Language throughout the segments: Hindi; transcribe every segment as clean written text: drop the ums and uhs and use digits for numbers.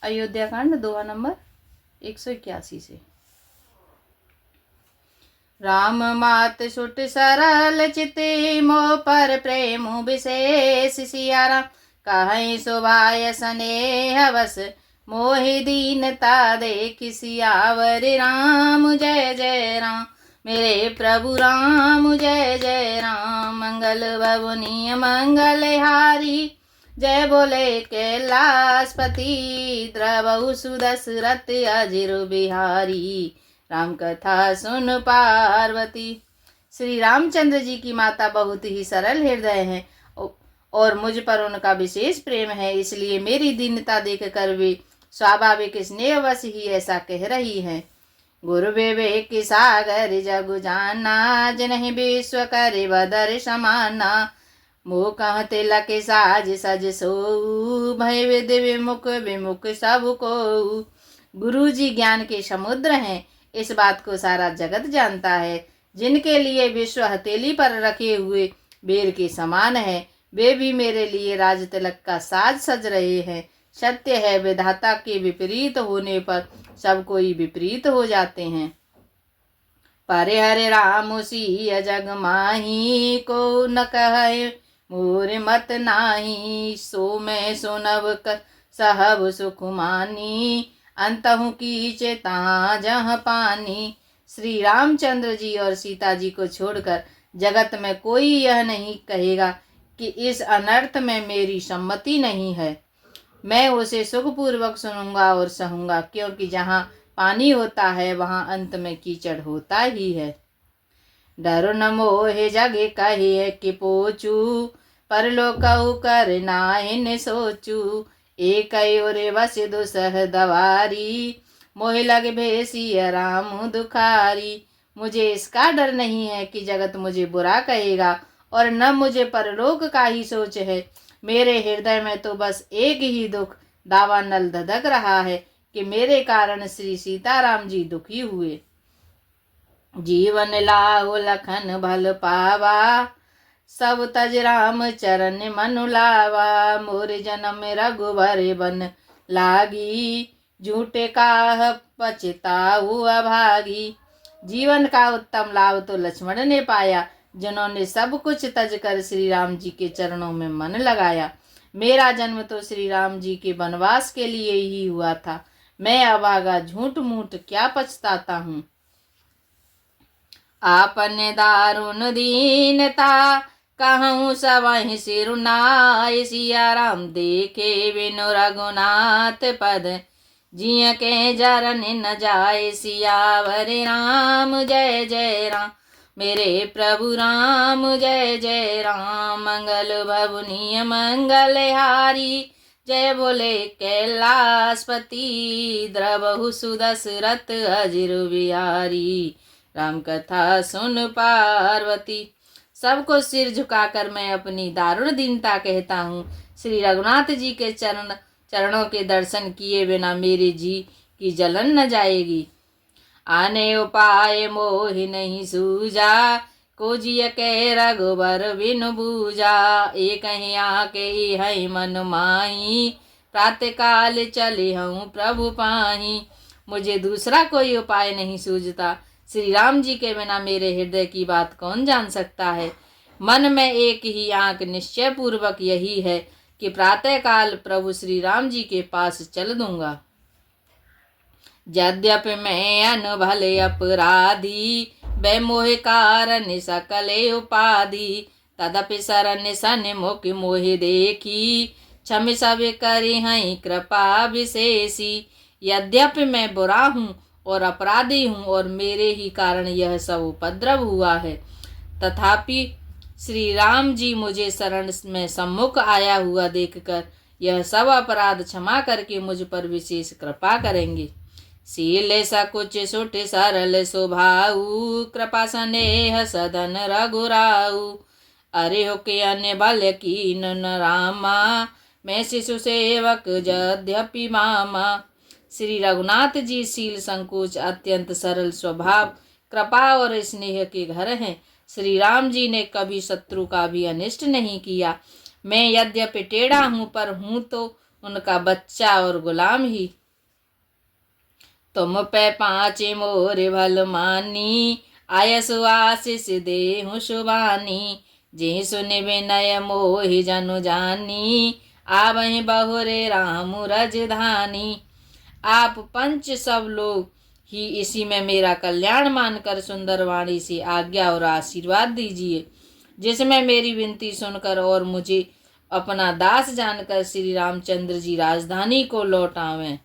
अयोध्या कांड दोहा नंबर 181 से। राम मात सुट सरल चिते मोह पर प्रेम विशेष सियारा कहीं सुभाय स्नेह बस मोहि दीनता देख सियावर राम जय जय राम मेरे प्रभु राम जय जय राम मंगल भवनीय मंगल हारी जय बोले कैलाशपति द्रवहु सुदशरथ अजिर बिहारी राम कथा सुन पार्वती। श्री रामचंद्र जी की माता बहुत ही सरल हृदय हैं और मुझ पर उनका विशेष प्रेम है, इसलिए मेरी दीनता देखकर वे स्वाभाविक स्नेहवश ही ऐसा कह रही हैं। गुरु विवेक सागर जग जाना जिन्हें विश्व करे बदर समाना मोह कह तिलक साज सज सो भय विद विमुख विमुख सब को। गुरु जी ज्ञान के समुद्र हैं, इस बात को सारा जगत जानता है। जिनके लिए विश्व हथेली पर रखे हुए बेर के समान है, वे भी मेरे लिए राज तिलक का साज सज रहे हैं। सत्य है, विधाता के विपरीत होने पर सब कोई विपरीत हो जाते हैं। परे हरे राम सिय जग माही को न कहे मोर मत नाही सो मैं सुनव कर सहब सुख मानी अंतहु कीचे तहाँ जहाँ पानी। श्री रामचंद्र जी और सीता जी को छोड़कर जगत में कोई यह नहीं कहेगा कि इस अनर्थ में मेरी सम्मति नहीं है। मैं उसे सुखपूर्वक सुनूंगा और सहूंगा, क्योंकि जहाँ पानी होता है वहाँ अंत में कीचड़ होता ही है। डर न मोहे जगे कहे कि पोचू परलोकऊ कर नाइन सोचू एक ओरे बस दुसह दवारी मोह लग भेसिय राम दुखारी। मुझे इसका डर नहीं है कि जगत मुझे बुरा कहेगा और न मुझे परलोक का ही सोच है। मेरे हृदय में तो बस एक ही दुख दावानल धधक रहा है कि मेरे कारण श्री सीताराम जी दुखी हुए। जीवन लाओ लखन भल पावा सब तज राम चरण मनु लावा मोर जन्म रघुबर बन लागी झूठे काह पछताऊ अभागी। जीवन का उत्तम लाभ तो लक्ष्मण ने पाया, जिन्होंने सब कुछ तज कर श्री राम जी के चरणों में मन लगाया। मेरा जन्म तो श्री राम जी के वनवास के लिए ही हुआ था। मैं अभागा झूठ मूठ क्या पछताता हूँ। आपने दारुण दीनता कहूँ सबहि सिरुनाय सिया राम देखे बिनु रघुनाथ पद जिय के जरन न जाए सियावर राम जय जय राम मेरे प्रभु राम जय जय राम मंगल भवनीय मंगल हारी जय बोले कैलाशपति द्रवहु सुदशरथ अजिर बिहारी राम कथा सुन पार्वती। सबको सिर झुकाकर मैं अपनी दारुण दीनता कहता हूँ। श्री रघुनाथ जी के चरणों के दर्शन किए बिना मेरे जी की जलन न जाएगी। आने उपाय मोहि नहीं सूझा को जिय के रघुबर बिनु बूझा एक ही आके है मन माही प्रातः काल चले हूँ प्रभु पाही। मुझे दूसरा कोई उपाय नहीं सूझता। श्री राम जी के बिना मेरे हृदय की बात कौन जान सकता है। मन में एक ही आंक निश्चय पूर्वक यही है कि प्रातः काल प्रभु श्री राम जी के पास चल दूंगा। यद्यपि मैं अनभले अपराधी बेमोह कारण सकले उपाधि तदपि शरण सन्मुख मोहि देखी क्षम सब करी हैं कृपा विशेषी। यद्यपि मैं बुरा हूँ और अपराधी हूँ और मेरे ही कारण यह सब उपद्रव हुआ है, तथापि श्री राम जी मुझे शरण में सम्मुख आया हुआ देखकर यह सब अपराध क्षमा करके मुझ पर विशेष कृपा करेंगे। शील सकुच सुठ सरल स्वभाऊ कृपा स्नेह सदन रघुराऊ अरे हो के अन्य बल कीन न रामा मैं शिशु सेवक यद्यपि मामा। श्री रघुनाथ जी शील संकोच अत्यंत सरल स्वभाव कृपा और स्नेह के घर हैं। श्री राम जी ने कभी शत्रु का भी अनिष्ट नहीं किया। मैं यद्यपि टेढ़ा हूँ पर हूँ तो उनका बच्चा और गुलाम ही। तुम पे पाँचे मोर भल मानी, आयसु आशीष देहु शुभानी। जे सुन विनय मोहि जनु जानी, आवहि बहुरे राम रजधानी। आप पंच सब लोग ही इसी में मेरा कल्याण मानकर सुंदर वाणी से आज्ञा और आशीर्वाद दीजिए, जिसमें मेरी विनती सुनकर और मुझे अपना दास जानकर श्री रामचंद्र जी राजधानी को लौटावें।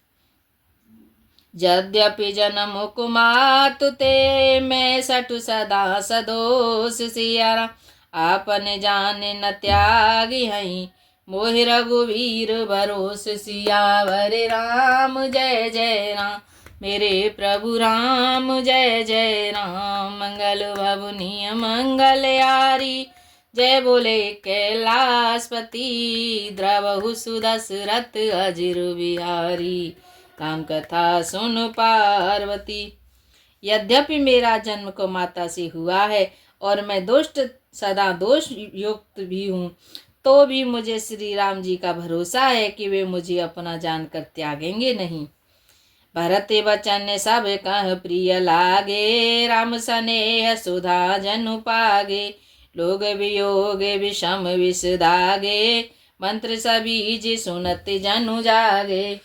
यद्यपि जन्म कुमातु ते, मैं सटु सदा सदोष सिया। आपन जाने न त्यागी हई, मोहि रघुवीर भरोस। सियावर राम जय जय राम, मेरे प्रभु राम जय जय राम। मंगल भवनीय मंगल यारी, जय बोले कैलाशपति। द्रवहु सुदशरथ अजिर बिहारी, राम कथा सुन पार्वती। यद्यपि मेरा जन्म को माता से हुआ है और मैं दुष्ट सदा दोष युक्त भी हूँ, तो भी मुझे श्री राम जी का भरोसा है कि वे मुझे अपना जानकर त्यागेंगे नहीं। भरत वचन सब कह प्रिय लागे, राम स्नेह सुधा जनु पागे। लोग वियोग विषम विष दागे, मंत्र सबीज सुनत जनु जागे।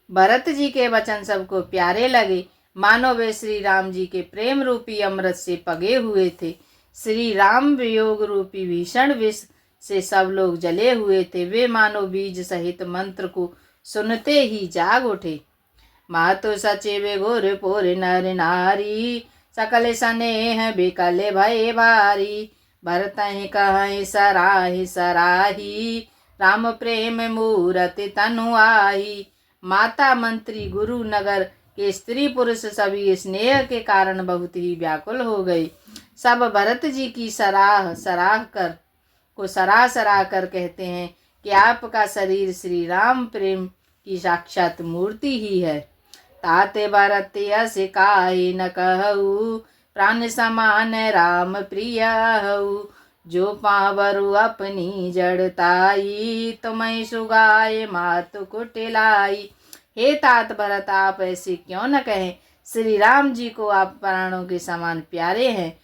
भरत जी के वचन सबको प्यारे लगे, मानो वे श्री राम जी के प्रेम रूपी अमृत से पगे हुए थे। श्री राम वियोग रूपी भीषण विष से सब लोग जले हुए थे। वे मानो बीज सहित मंत्र को सुनते ही जाग उठे। मातो सचिव घोर पोर नर नारी, सकल स्नेह बिकल भय भारी। भरत कहि सराहि सराही, राम प्रेम मूरत तनु आही। माता मंत्री गुरु नगर के स्त्री पुरुष सभी स्नेह के कारण बहुत ही व्याकुल हो गए। सब भरत जी की सराह सराह कर कहते हैं कि आपका शरीर श्री राम प्रेम की साक्षात मूर्ति ही है। ताते भरत यस काहि न कहु, प्राण समान राम प्रिय हऊ। जो पावरु अपनी जड़ताई, तुम्हें सुगाए मातु कुटिलाई। हे तात भरत, आप ऐसे क्यों न कहें, श्री राम जी को आप प्राणों के समान प्यारे हैं।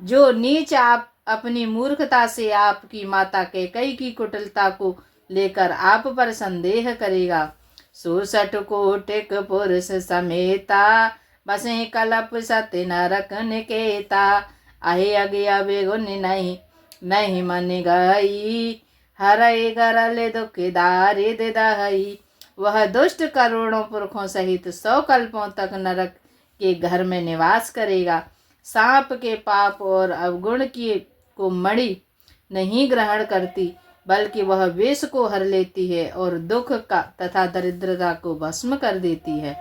जो नीच आप अपनी मूर्खता से आपकी माता कैकेयी की कुटिलता को लेकर आप पर संदेह करेगा। 66 कोटिक पुरुष समेता, बसे कलप सत्य नरक निकेता। आहे अज्ञा बेगुन नहीं मन गई, हरई गरल दुख दारिद दहई। वह दुष्ट करोड़ों पुरखों सहित 100 कल्पों तक नरक के घर में निवास करेगा। सांप के पाप और अवगुण को मणि नहीं ग्रहण करती, बल्कि वह विष को हर लेती है और दुख का तथा दरिद्रता को भस्म कर देती है।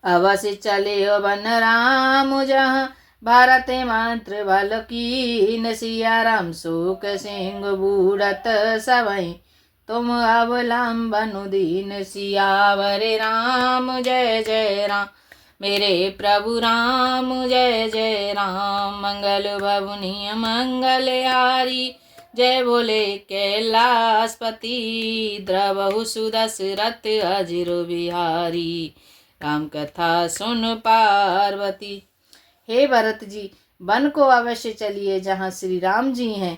अवश्य चले वन राम जहाँ, भारत मंत्र बल कीन। सिया राम शोक सिंह बूढ़त सवै, तुम अवलंबनु दीन। सियावर राम जय जय राम, मेरे प्रभु राम जय जय राम। मंगल भवनीय मंगल हारी, जय बोले कैलाशपति। द्रवहु सुदशरथ अजिर बिहारी, राम कथा सुन पार्वती। हे भरत जी, वन को अवश्य चलिए जहाँ श्री राम जी हैं।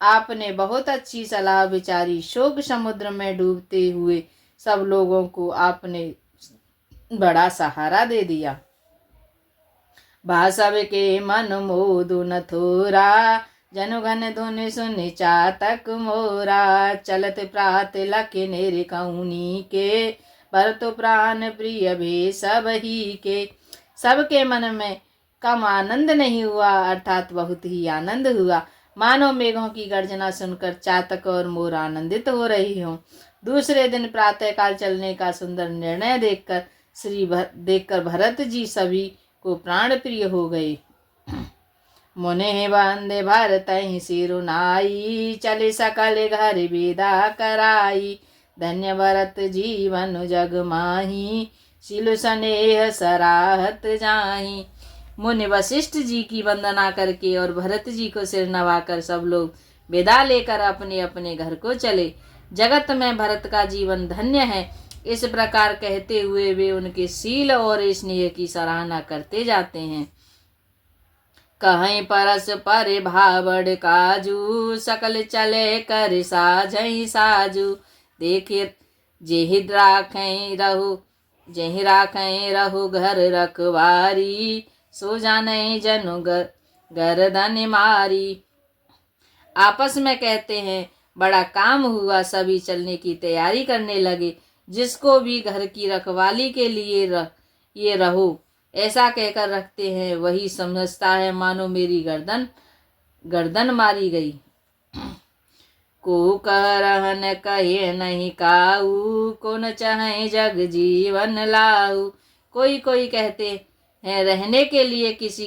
आपने बहुत अच्छी सलाह विचारी। शोक समुद्र में डूबते हुए सब लोगों को आपने बड़ा सहारा दे दिया। भासव के मन मोदु न थोरा, जनु घन धुन सुन चातक मोरा। चलत प्रात लख निरकौनी के, भरत प्राण प्रिय भे सब ही के। सबके मन में कम आनंद नहीं हुआ, अर्थात बहुत ही आनंद हुआ। मानो मेघों की गर्जना सुनकर चातक और मोर आनंदित हो रही हों। दूसरे दिन प्रातःकाल चलने का सुंदर निर्णय देखकर भरत जी सभी को प्राण प्रिय हो गए। मुने वंदे भरत सिरुनाई, चले सकल घर विदा कराई। धन्य भरत जीवन जग माही, सिलु स्नेह सराहत जाही। मुनि वशिष्ठ जी की वंदना करके और भरत जी को सिर नवाकर सब लोग विदा लेकर अपने अपने घर को चले। जगत में भरत का जीवन धन्य है। इस प्रकार कहते हुए वे उनके शील और स्नेह की सराहना करते जाते हैं। कहीं परस पर भावड़ काजू, सकल चले कर साझई साजू। देखे जेहि राखें रहु घर रखवारी, सो जाने जनु गर्दन मारी। आपस में कहते हैं, बड़ा काम हुआ, सभी चलने की तैयारी करने लगे। जिसको भी घर की रखवाली के लिए ये रहो ऐसा कहकर रखते हैं, वही समझता है मानो मेरी गर्दन मारी गई। को कह रहन कहे नहीं काऊ, को न चाहे जग जीवन लाऊ। कोई कहते हैं, रहने के लिए किसी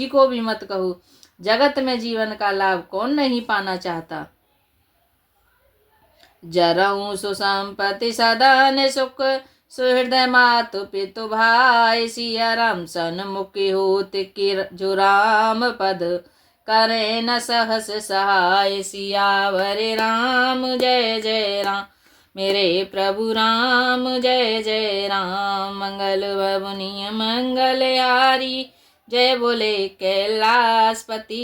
को भी मत कहो। जगत में जीवन का लाभ कौन नहीं पाना चाहता। जरऊ सुसंपत्ति सदन सुख, सुहृदय मातु पितु भाई। सिया राम सन्मुखी होत की जो राम पद, करे न सहस सहाय। सियावर राम जय जय राम, मेरे प्रभु राम जय जय राम। मंगल भवनीय मंगल हारी, जय बोले कैलाशपति।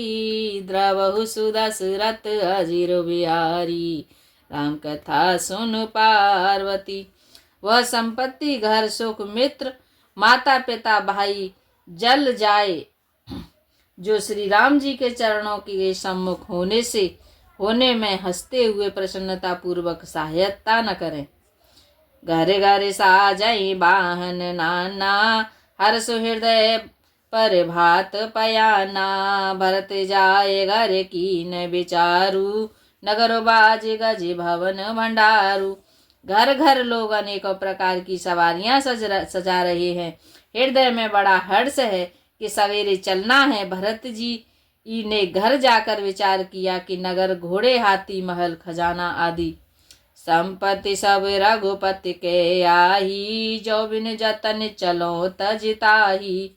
द्रवहु सुदशरथ अजिर बिहारी, राम कथा सुन पार्वती। वह संपत्ति घर सुख मित्र माता पिता भाई जल जाए, जो श्री राम जी के चरणों के सम्मुख होने में हंसते हुए प्रसन्नता पूर्वक सहायता न करें। घरे घरे साजई बाहन नाना, हर सुहृदय पर भात पयाना। भरत जाए घर की न विचारू, नगर बाज गज भवन भंडारू। घर घर लोग अनेकों प्रकार की सवारियां सजा रहे हैं। हृदय में बड़ा हर्ष है कि सवेरे चलना है। भरत जी ने घर जाकर विचार किया कि नगर, घोड़े, हाथी, महल, खजाना आदि संपत्ति सब रघुपति के आही। जो बिन जतन चलो तजिताही,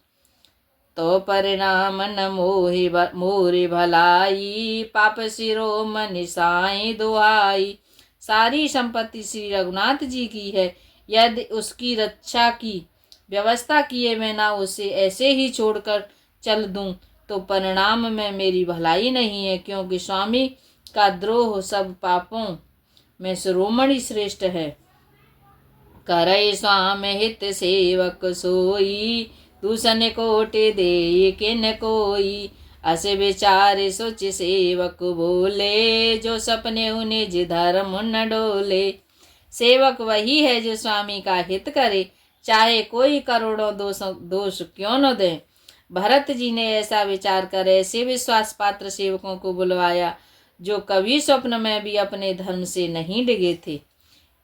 तो परिणाम न मोहि भलाई। पाप सिरो मनि साई दुहाई। सारी संपत्ति श्री रघुनाथ जी की है। यदि उसकी रक्षा की व्यवस्था किए बिना उसे ऐसे ही छोड़कर चल दूं, तो परिणाम में मेरी भलाई नहीं है। क्योंकि स्वामी का द्रोह सब पापों में शिरोमणि श्रेष्ठ है। करई स्वामी हित सेवक सोई, दूषण कोटि दे किन कोई। अस विचारे सोच सेवक बोले, जो सपने निज धर्म न डोले। सेवक वही है जो स्वामी का हित करे, चाहे कोई करोड़ों दोष क्यों न दे। भरत जी ने ऐसा विचार कर ऐसे विश्वास पात्र सेवकों को बुलवाया, जो कभी स्वप्न में भी अपने धर्म से नहीं डिगे थे।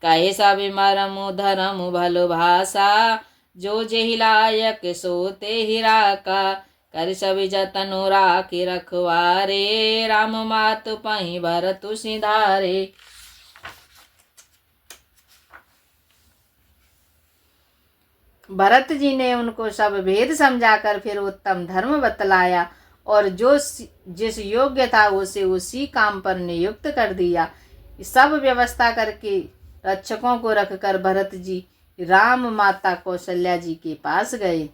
कहे सब मरम धर्म भलो भाषा, जो जेहि लायक सोते ही राका। कर सब जतन राखी रखवारे, राम मातु पहि भरत सिधारे। भरत जी ने उनको सब भेद समझाकर फिर उत्तम धर्म बतलाया और जो जिस योग्य था उसे उसी काम पर नियुक्त कर दिया। सब व्यवस्था करके रक्षकों को रखकर भरत जी राम माता कौशल्या जी के पास गए।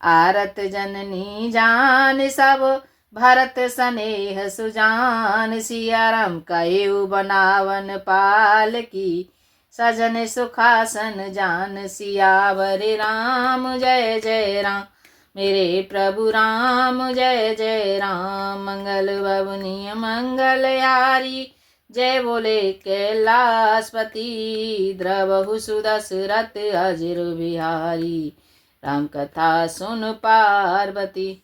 आरत जननी जान सब भरत स्नेह सुजान। सिया राम कयु बनावन पाल की, सजन सुखासन जान। सियावर राम जय जय राम, मेरे प्रभु राम जय जय राम। मंगल भवनीय मंगल हारी, जय बोले कैलाशपति। द्रवहु सुदशरथ अजिर बिहारी, राम कथा सुन पार्वती।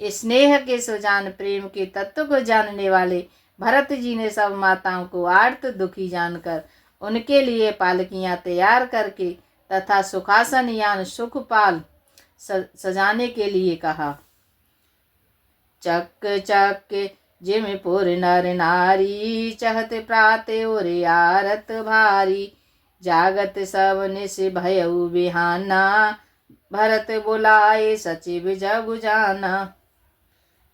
स्नेह के सुजान प्रेम के तत्व को जानने वाले भरत जी ने सब माताओं को आर्त दुखी जानकर उनके लिए पालकियां तैयार करके तथा सुखासन यान सुखपाल सजाने के लिए कहा। चक चक जिम पुर नर नारी, चहत प्रात और आरत भारी। जागत सब निस भयउ बिहाना, भरत बोलाए सचिव जग जाना।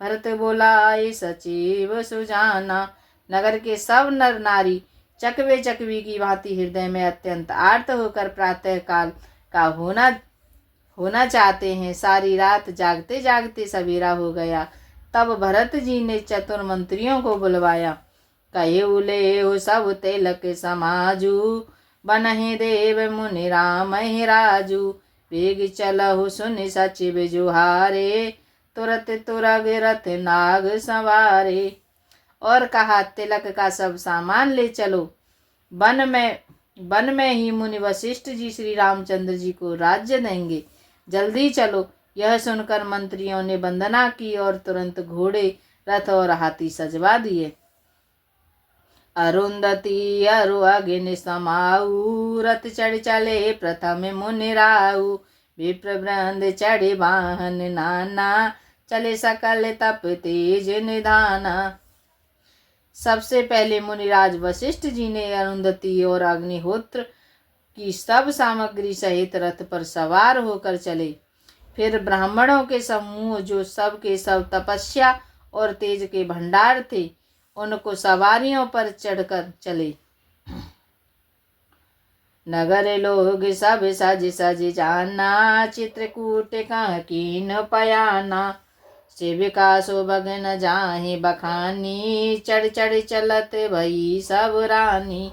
भरत बोलाए सचिव सुजाना। नगर के सब नर नारी चकवे चकवी की भांति हृदय में अत्यंत आर्त होकर प्रातः काल का होना चाहते हैं। सारी रात जागते जागते सवेरा हो गया। तब भरत जी ने चतुर मंत्रियों को बुलवाया। कहे उले हो सब तिलक समाजू, बनहि देव मुनि राम राजू। वेग चलहु सुनि सचिव जुहारे, तुरत तुरग रथ नाग संवारे। और कहा, तिलक का सब सामान ले चलो। वन में ही मुनि वशिष्ठ जी श्री रामचंद्र जी को राज्य देंगे, जल्दी चलो। यह सुनकर मंत्रियों ने वंदना की और तुरंत घोड़े, रथ और हाथी सजवा दिए। अरुंधति अरु अग्नि समाऊ, रथ चढ़ चले प्रथम मुनि राऊ। विप्र वृंद चढ़े वाहन नाना, चले सकल तप तेज निधाना। सबसे पहले मुनिराज वशिष्ठ जी ने अरुंधति और अग्निहोत्र की सब सामग्री सहित रथ पर सवार होकर चले। फिर ब्राह्मणों के समूह जो सब के सब तपस्या और तेज के भंडार थे, उनको सवारियों पर चढ़कर चले। नगर लोग सब सज सज जाना, चित्रकूट कह कीन पयाना। सेविका सुभग न जाहि बखानी, चढ़ चढ़ चलत भई सब रानी।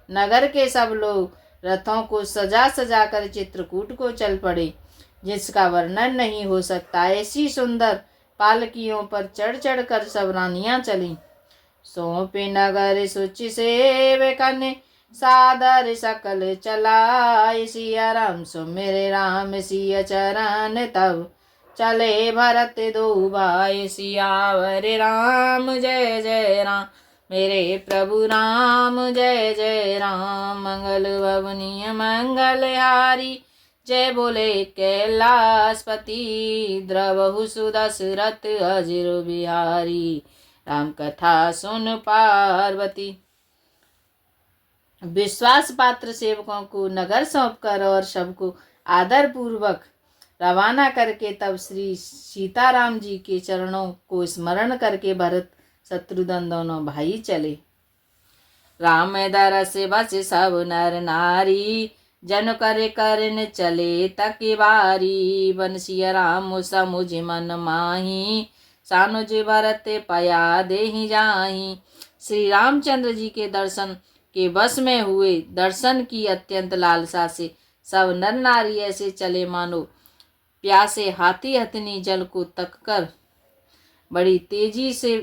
नगर के सब लोग रथों को सजा सजा कर चित्रकूट को चल पड़े, जिसका वर्णन नहीं हो सकता। ऐसी सुंदर पालकियों पर चढ़ चढ़ कर सब रानियां चली। सौंपे नगर सुचि सेवकन, सादर सकल चलाए। सिया राम सुमिर राम सिय चरण, तब चले भरत दो भाई। सियावर राम जय जय राम, मेरे प्रभु राम जय जय राम। मंगल भवनीय मंगलहारी, जय बोले कैलाशपति। द्रवहु सुदशरथ अजिर बिहारी, राम कथा सुन पार्वती। विश्वास पात्र सेवकों को नगर सौंपकर और सबको आदर पूर्वक रवाना करके तब श्री सीताराम जी के चरणों को स्मरण करके भरत शत्रुघ्न दोनों भाई चले। राम दरस बस सब नर नारी, जन कर करन चले तकी बारी। बंसिया राम समुझ मन माही, सानुज भरत पया देहि जाही। श्री रामचंद्र जी के दर्शन के बस में हुए। दर्शन की अत्यंत लालसा से सब नर नारी ऐसे चले मानो प्यासे हाथी हथनी जल को तककर बड़ी तेजी से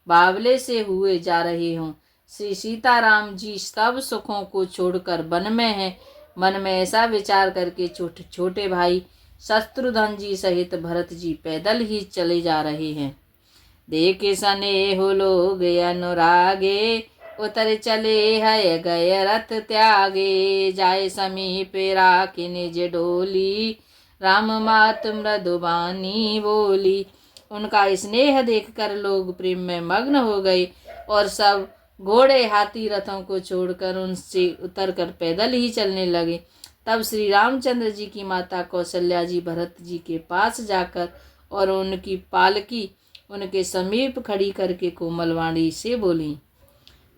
बावले से हुए जा रहे हों। श्री सीताराम जी सब सुखों को छोड़कर वन में हैं। मन में ऐसा विचार करके छोटे भाई शत्रुघ्न जी सहित भरत जी पैदल ही चले जा रहे हैं। देखे सने हो लोग अनुरागे, उतर चले है गए रथ त्यागे। जाए समीप राखी निज डोली, राम मात मृदुबानी बोली। उनका स्नेह देखकर लोग प्रेम में मग्न हो गए और सब घोड़े हाथी रथों को छोड़कर उनसे उतरकर पैदल ही चलने लगे। तब श्री रामचंद्र जी की माता कौशल्या जी भरत जी के पास जाकर और उनकी पालकी उनके समीप खड़ी करके कोमलवाणी से बोली।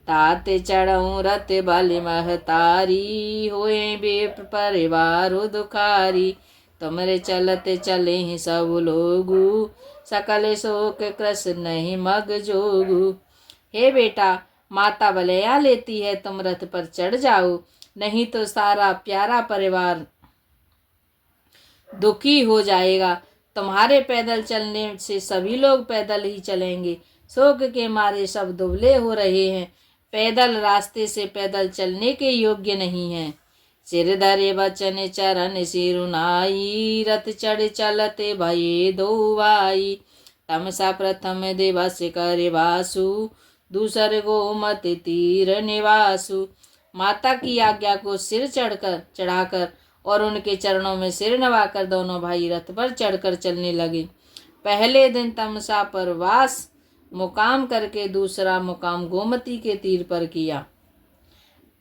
ताते चढ़ऊँ रथ बलि महतारी, होए बेप परिवार दुखारी। तुमरे चलते चले ही सब लोगू, सकल शोक कृष नहीं मग जोगू। हे बेटा, माता बलया लेती है, तुम रथ पर चढ़ जाओ, नहीं तो सारा प्यारा परिवार दुखी हो जाएगा। तुम्हारे पैदल चलने से सभी लोग पैदल ही चलेंगे। शोक के मारे सब दुबले हो रहे हैं, पैदल रास्ते से पैदल चलने के योग्य नहीं हैं। सिर धरे बचन चरण सिरुनाई, रथ चढ़ चलते भये दो भाई। तमसा प्रथम दिवस कर वासु, दूसर गोमत तीर निवासु। माता की आज्ञा को सिर चढ़ाकर और उनके चरणों में सिर नवाकर दोनों भाई रथ पर चढ़कर चलने लगे। पहले दिन तमसा पर वास मुकाम करके दूसरा मुकाम गोमती के तीर पर किया।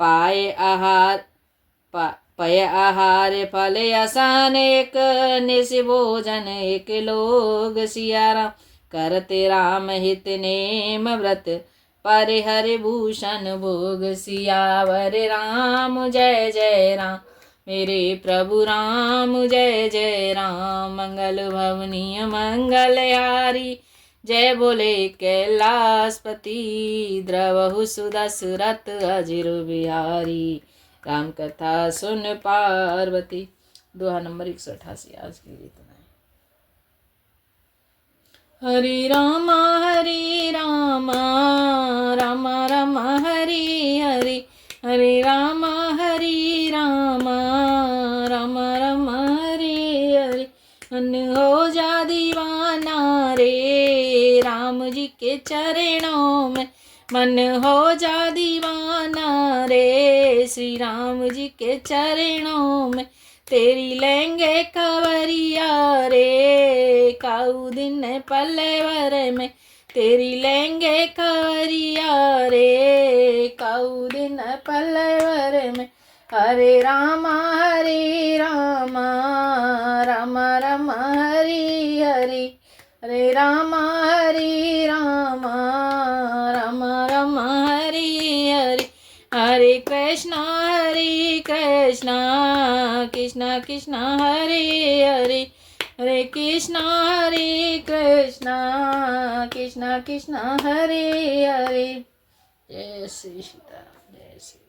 पय आहार फल आसान एक, निस भोजन एक लोग। सिया राम करते राम हित नेम व्रत, पर हरि भूषण भोग सियावर राम जय जय राम। मेरे प्रभु राम जय जय राम। मंगल भवनीय मंगलहारी जय बोले कैलाशपति। द्रवहु सुदशरथ अजिर बिहारी राम कथा सुन पार्वती। दोहा नंबर 188 आज की गीत में। हरे राम राम राम हरि हरि, हरे राम राम राम हरि हरि। मन हो जा दीवाना रे राम जी के चरणों में, मन हो जा दीवाना रे श्री राम जी के चरणों में। तेरी लेंगे कवरिया रे काऊ दिन पल्लेवर में, तेरी लेंगे कवरिया रे काऊ दिन पल्लेवर में। हरे राम राम राम हरि हरि, हरे राम राम राम हरि हरि। हरे कृष्णा कृष्णा कृष्णा हरे हरे, हरे कृष्णा कृष्णा कृष्णा हरे हरे। जय श्री सीताराम, जय श्री।